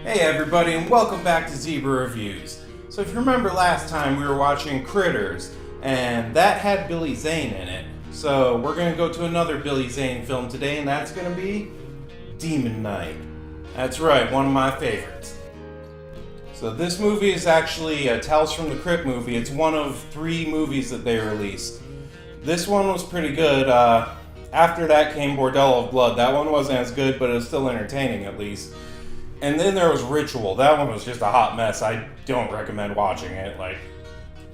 Hey everybody, and welcome back to Zebra Reviews. So if you remember last time we were watching Critters, and that had Billy Zane in it. So we're going to go to another Billy Zane film today, and that's going to be Demon Knight. That's right, one of my favorites. So this movie is actually a Tales from the Crypt movie. It's one of 3 movies that they released. This one was pretty good. After that came Bordello of Blood. That one wasn't as good, but it was still entertaining at least. And then there was Ritual. That one was just a hot mess. I don't recommend watching it.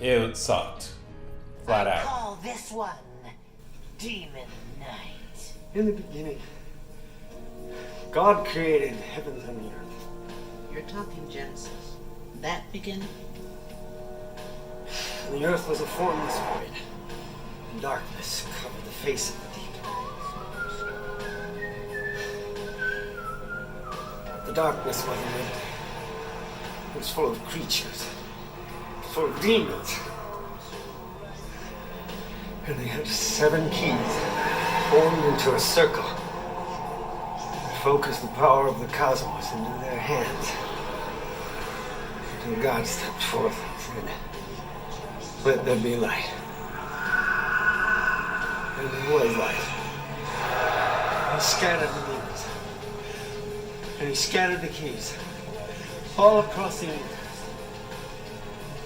It sucked. Flat out. I call this one Demon Knight. In the beginning, God created heavens and the earth. You're talking Genesis. That beginning? And the earth was a formless void. And darkness covered the face of the deep. The darkness wasn't empty. It was full of creatures. Full of demons. And they had 7 keys formed into a circle. They focused the power of the cosmos into their hands. And God stepped forth and said, "Let there be light." And there was light. He scattered the demons. And he scattered the keys all across the universe.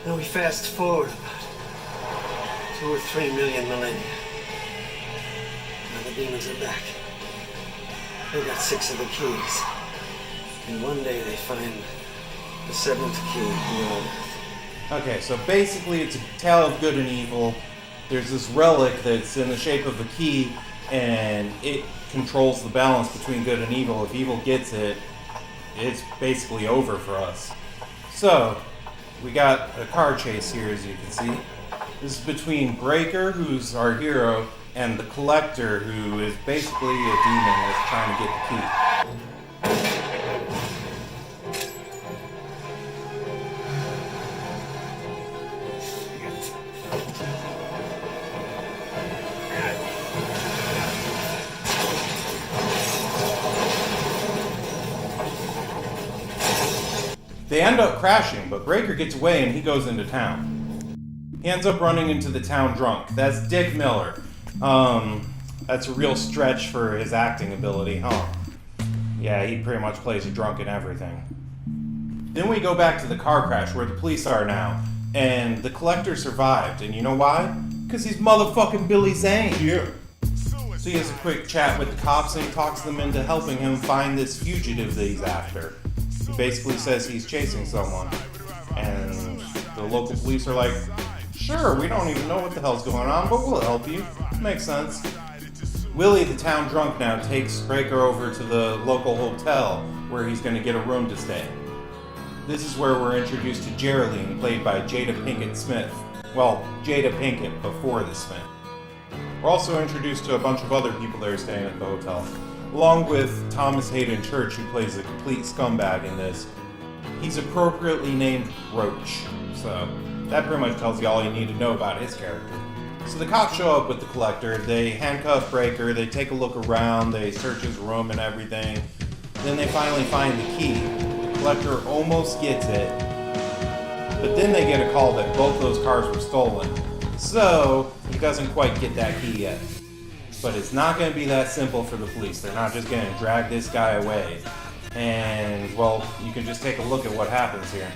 Now we fast forward about 2 or 3 million millennia. Now the demons are back. They got 6 of the keys. And one day they find the 7th key beyond Earth. Okay, so basically it's a tale of good and evil. There's this relic that's in the shape of a key, and it controls the balance between good and evil. If evil gets it, it's basically over for us. So, we got a car chase here, as you can see. This is between Breaker, who's our hero, and the Collector, who is basically a demon that's trying to get the key. They end up crashing, but Breaker gets away and he goes into town. He ends up running into the town drunk. That's Dick Miller. That's a real stretch for his acting ability, huh? Yeah, he pretty much plays a drunk in everything. Then we go back to the car crash where the police are now, and the Collector survived, and you know why? Because he's motherfucking Billy Zane. Yeah. So he has a quick chat with the cops and he talks them into helping him find this fugitive that he's after. He basically says he's chasing someone, and the local police are like, "Sure, we don't even know what the hell's going on, but we'll help you." Makes sense. Willie, the town drunk now, takes Breaker over to the local hotel where he's going to get a room to stay. This is where we're introduced to Geraldine, played by Jada Pinkett Smith. Well, Jada Pinkett before the Smith. We're also introduced to a bunch of other people that are staying at the hotel, along with Thomas Hayden Church, who plays a complete scumbag in this. He's appropriately named Roach, so that pretty much tells you all you need to know about his character. So the cops show up with the Collector, they handcuff Breaker, they take a look around, they search his room and everything. Then they finally find the key. The Collector almost gets it, but then they get a call that both those cars were stolen. So he doesn't quite get that key yet. But it's not going to be that simple for the police. They're not just going to drag this guy away. And, well, you can just take a look at what happens here.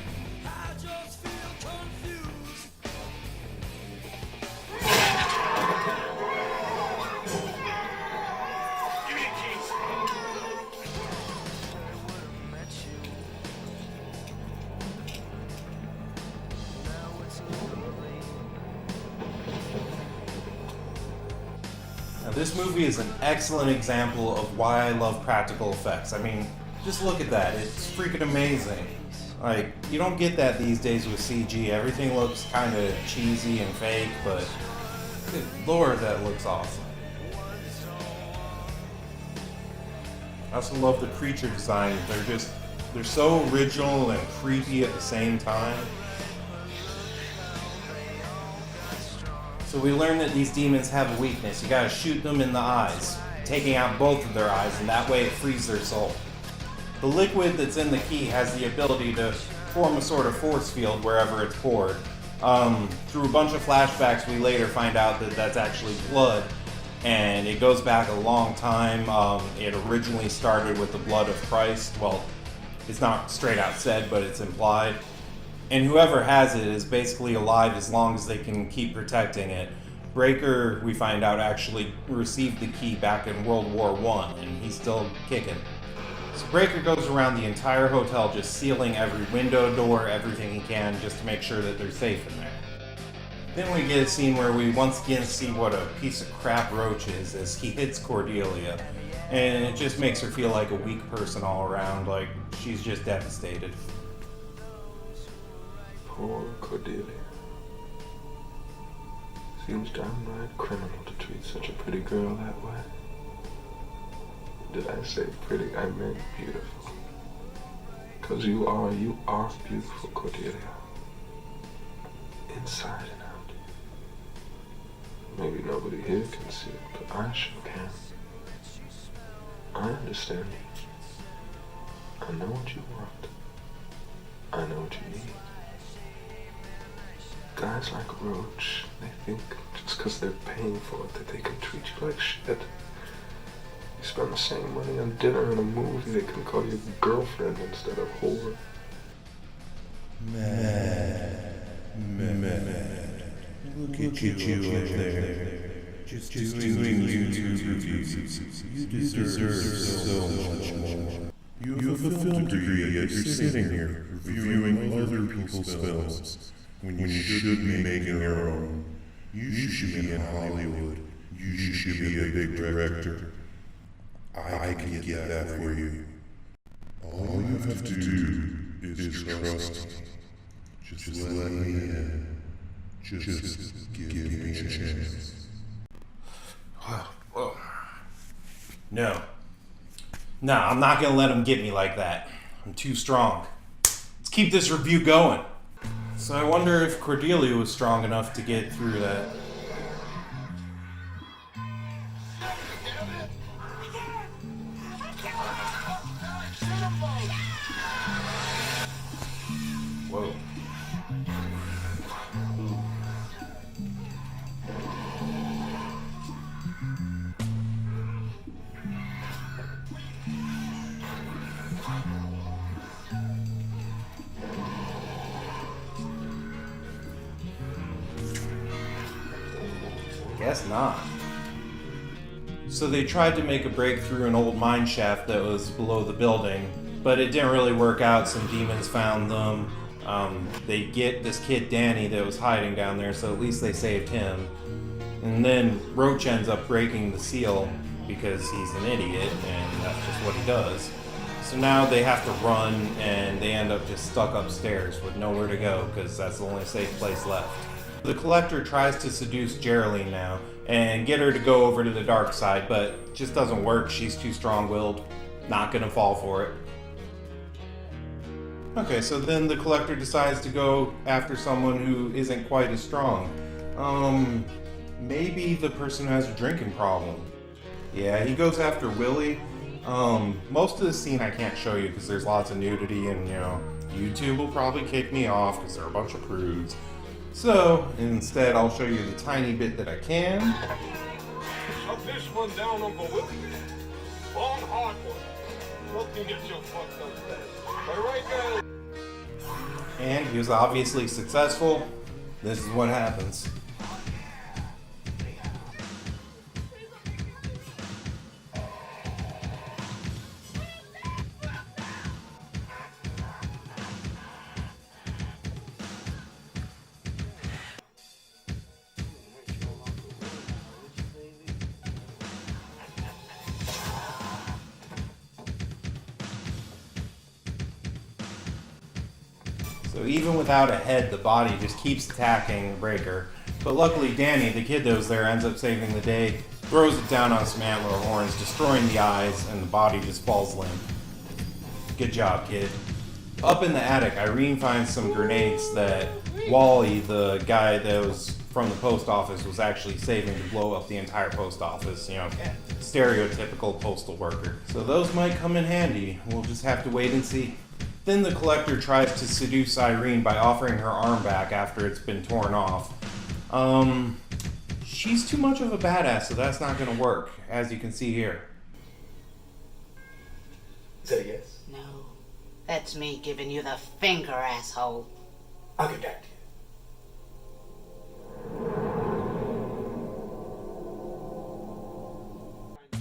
Now, this movie is an excellent example of why I love practical effects. I mean, just look at that. It's freaking amazing. You don't get that these days with CG. Everything looks kind of cheesy and fake, but good lord, that looks awesome. I also love the creature design. They're so original and creepy at the same time. So we learn that these demons have a weakness. You gotta shoot them in the eyes, taking out both of their eyes, and that way it frees their soul. The liquid that's in the key has the ability to form a sort of force field wherever it's poured. Through a bunch of flashbacks, we later find out that that's actually blood, and it goes back a long time. It originally started with the blood of Christ. Well, it's not straight out said, but it's implied. And whoever has it is basically alive as long as they can keep protecting it. Breaker, we find out, actually received the key back in World War I, and he's still kicking. So Breaker goes around the entire hotel just sealing every window, door, everything he can just to make sure that they're safe in there. Then we get a scene where we once again see what a piece of crap Roach is as he hits Cordelia. And it just makes her feel like a weak person all around, like she's just devastated. Poor Cordelia. Seems downright criminal to treat such a pretty girl that way. Did I say pretty? I meant beautiful. Because you are beautiful, Cordelia. Inside and out. Maybe nobody here can see it, but I sure can. I understand. I know what you want. I know what you need. Guys like Roach, they think just because they're paying for it that they can treat you like shit. You spend the same money on dinner and a movie, they can call you girlfriend instead of whore. Look at you over there. Just doing YouTube reviews. You deserve so much more. You have a film degree, yet you're sitting here reviewing other people's films when you should be making your own. You should be in Hollywood. You should be a big director. I can get that for you. All you have to do is trust me. Just let me in. Just give me a chance. No. No, I'm not gonna let him get me like that. I'm too strong. Let's keep this review going. So I wonder if Cordelia was strong enough to get through that. Whoa. Guess not. So they tried to make a break through an old mine shaft that was below the building, but it didn't really work out. Some demons found them. They get this kid Danny that was hiding down there, so at least they saved him. And then Roach ends up breaking the seal because he's an idiot and that's just what he does. So now they have to run and they end up just stuck upstairs with nowhere to go because that's the only safe place left. The Collector tries to seduce Geraldine now and get her to go over to the dark side, but it just doesn't work. She's too strong-willed, not gonna fall for it. Okay, so then the Collector decides to go after someone who isn't quite as strong. Maybe the person who has a drinking problem. Yeah, he goes after Willie. Most of the scene I can't show you because there's lots of nudity and, YouTube will probably kick me off because they're a bunch of prudes. So, instead, I'll show you the tiny bit that I can. Shut this one down, Uncle Willie. Long hard one. Look, you get your fucked up there. All right, guys. And he was obviously successful. This is what happens. So even without a head, the body just keeps attacking Breaker. But luckily Danny, the kid that was there, ends up saving the day, throws it down on some antler horns, destroying the eyes, and the body just falls limp. Good job, kid. Up in the attic, Irene finds some grenades that Wally, the guy that was from the post office was actually saving to blow up the entire post office, stereotypical postal worker. So those might come in handy. We'll just have to wait and see. Then the collector tries to seduce Irene by offering her arm back after it's been torn off. She's too much of a badass, so that's not gonna work, as you can see here. Is that a yes? No, that's me giving you the finger, asshole. I'll get back to you.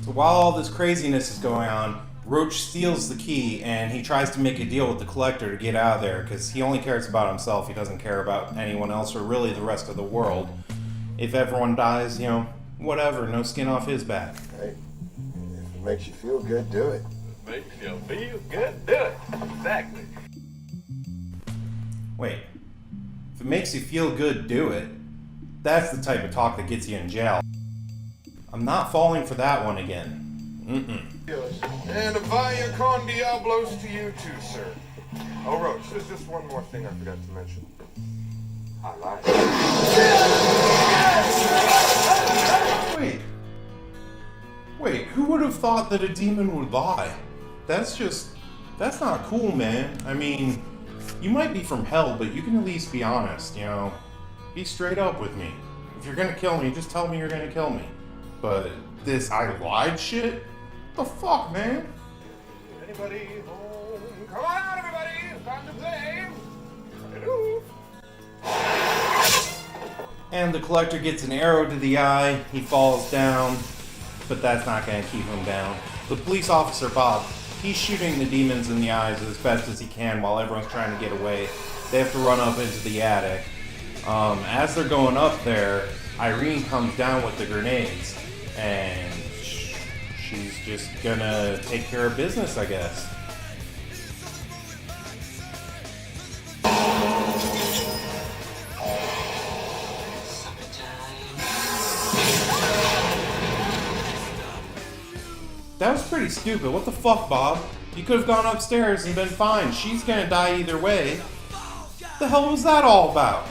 So while all this craziness is going on, Roach steals the key and he tries to make a deal with the collector to get out of there because he only cares about himself. He doesn't care about anyone else or really the rest of the world. If everyone dies, whatever, no skin off his back. Hey, if it makes you feel good, do it. Makes you feel good, do it. Exactly. Wait, if it makes you feel good, do it. That's the type of talk that gets you in jail. I'm not falling for that one again. And a vaya con diablos to you too, sir. Oh, Roach, there's just one more thing I forgot to mention. I lied. Wait, who would have thought that a demon would lie? That's not cool, man. I mean, you might be from hell, but you can at least be honest, Be straight up with me. If you're gonna kill me, just tell me you're gonna kill me. But this I lied shit? What the fuck, man? Anybody home? Come on out, everybody! It's time to play! Hello? And the collector gets an arrow to the eye, he falls down, but that's not gonna keep him down. The police officer, Bob, he's shooting the demons in the eyes as best as he can while everyone's trying to get away. They have to run up into the attic. As they're going up there, Irene comes down with the grenades, and she's just gonna take care of business, I guess. That was pretty stupid. What the fuck, Bob? You could have gone upstairs and been fine. She's gonna die either way. The hell was that all about?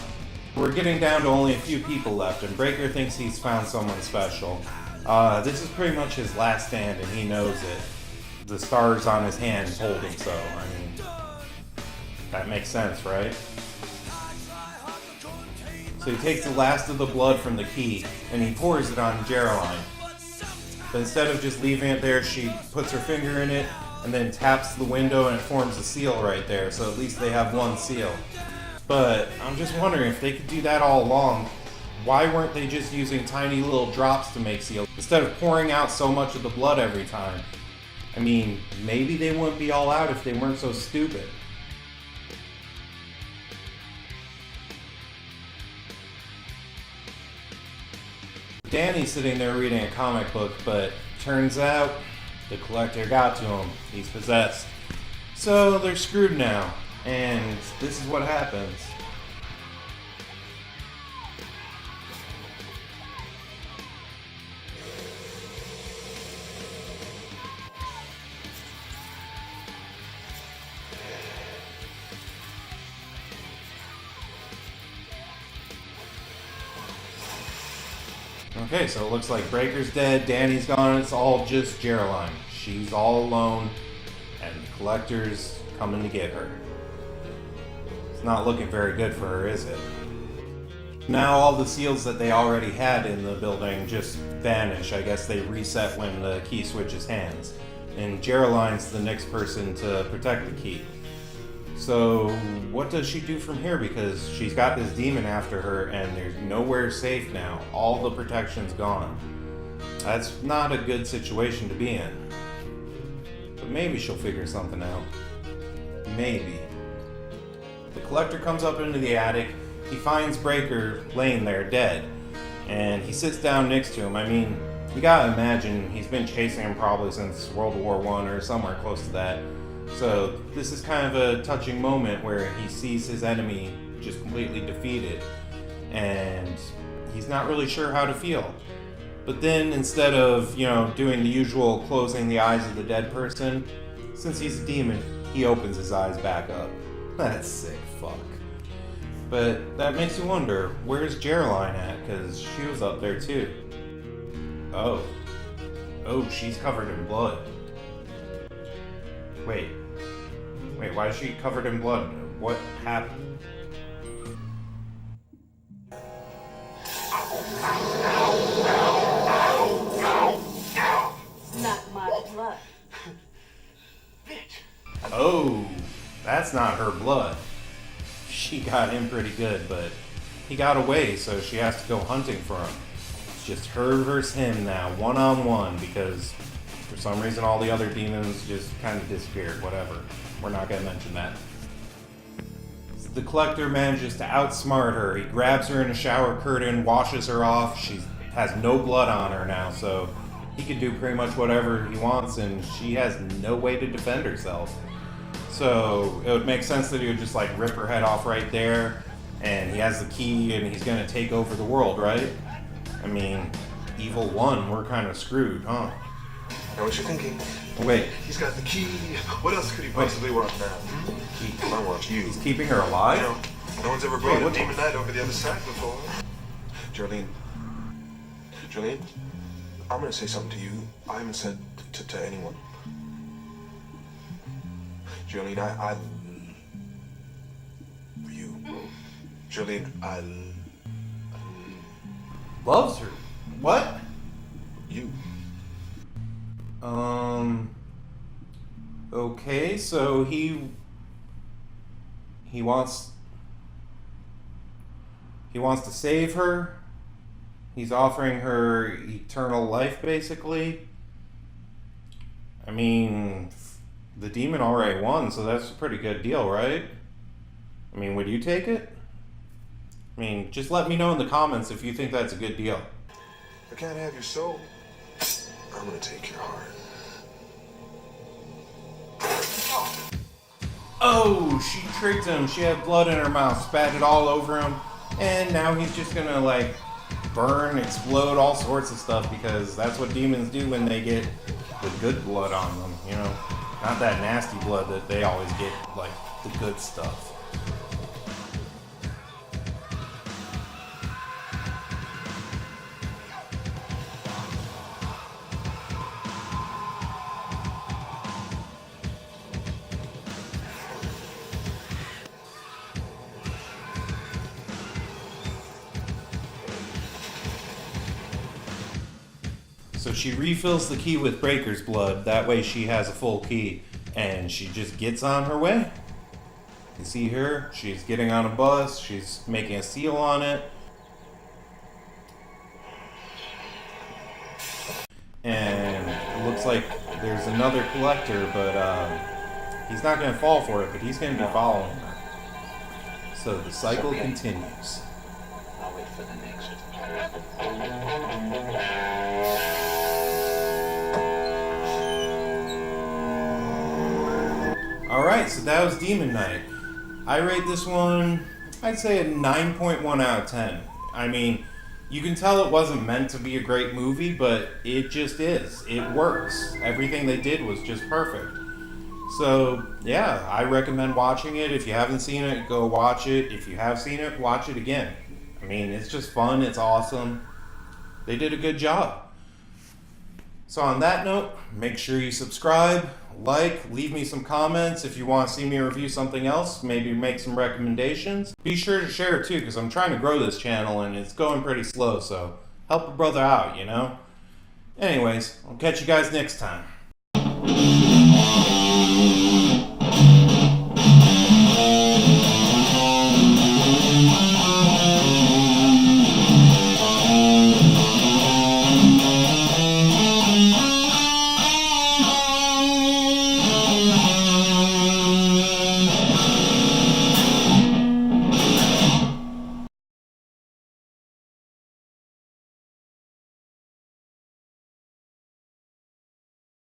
We're getting down to only a few people left, and Breaker thinks he's found someone special. This is pretty much his last stand, and he knows it. The stars on his hand told him so. I mean, that makes sense, right? So he takes the last of the blood from the key, and he pours it on Geraldine. But instead of just leaving it there, she puts her finger in it, and then taps the window, and it forms a seal right there, so at least they have one seal. But I'm just wondering if they could do that all along, why weren't they just using tiny little drops to make seals instead of pouring out so much of the blood every time? I mean, maybe they wouldn't be all out if they weren't so stupid. Danny's sitting there reading a comic book, but turns out the collector got to him. He's possessed. So they're screwed now. And this is what happens. Okay, so it looks like Breaker's dead, Danny's gone, it's all just Geraldine. She's all alone, and the collector's coming to get her. It's not looking very good for her, is it? Now all the seals that they already had in the building just vanish. I guess they reset when the key switches hands. And Geraldine's the next person to protect the key. So what does she do from here? Because she's got this demon after her and there's nowhere safe now. All the protection's gone. That's not a good situation to be in. But maybe she'll figure something out. Maybe. The collector comes up into the attic. He finds Breaker laying there dead. And he sits down next to him. I mean, you gotta imagine he's been chasing him probably since World War I or somewhere close to that. So this is kind of a touching moment where he sees his enemy just completely defeated. And he's not really sure how to feel. But then instead of, doing the usual closing the eyes of the dead person, since he's a demon, he opens his eyes back up. That sick fuck. But that makes you wonder, where's Geraldine at? Because she was up there too. Oh. Oh, she's covered in blood. Wait, why is she covered in blood? What happened? Not my blood. Oh, that's not her blood. She got him pretty good, but he got away, so she has to go hunting for him. It's just her versus him now, one-on-one, because for some reason all the other demons just kind of disappeared. Whatever. We're not going to mention that. The Collector manages to outsmart her. He grabs her in a shower curtain, washes her off. She has no blood on her now, so he can do pretty much whatever he wants, and she has no way to defend herself. So it would make sense that he would just like rip her head off right there, and he has the key and he's gonna take over the world, right? I mean, Evil 1, we're kind of screwed, huh? Know what you're thinking? Wait, He's got the key. What else could he possibly want now? I want you. he's keeping her alive? You know, no one's ever brought Wait, a what- demon knight over the other side before. Jolene, I'm gonna say something to you I haven't said to anyone. Jolene, I you. Jolene, Loves her. What? you. Okay, so he wants to save her. He's offering her eternal life, basically. I mean, the demon already won, so that's a pretty good deal, right? I mean, would you take it? I mean, just let me know in the comments if you think that's a good deal. I can't have your soul. I'm gonna take your heart. Oh, she tricked him. She had blood in her mouth, spat it all over him, and now he's just gonna like burn, explode, all sorts of stuff, because that's what demons do when they get the good blood on them, you know? Not that nasty blood that they always get, like the good stuff. So she refills the key with Breaker's blood. That way she has a full key. And she just gets on her way. You see her? She's getting on a bus. She's making a seal on it. And it looks like there's another collector, but he's not going to fall for it, but he's going to be following her. So the cycle continues. I'll wait for the next. Alright, so that was Demon Knight. I rate this one, I'd say a 9.1 out of 10. I mean, you can tell it wasn't meant to be a great movie, but it just is. It works. Everything they did was just perfect. So, yeah, I recommend watching it. If you haven't seen it, go watch it. If you have seen it, watch it again. I mean, it's just fun. It's awesome. They did a good job. So on that note, make sure you subscribe, like, leave me some comments if you want to see me review something else, maybe make some recommendations. Be sure to share it too, because I'm trying to grow this channel and it's going pretty slow, so help a brother out, you know? Anyways, I'll catch you guys next time.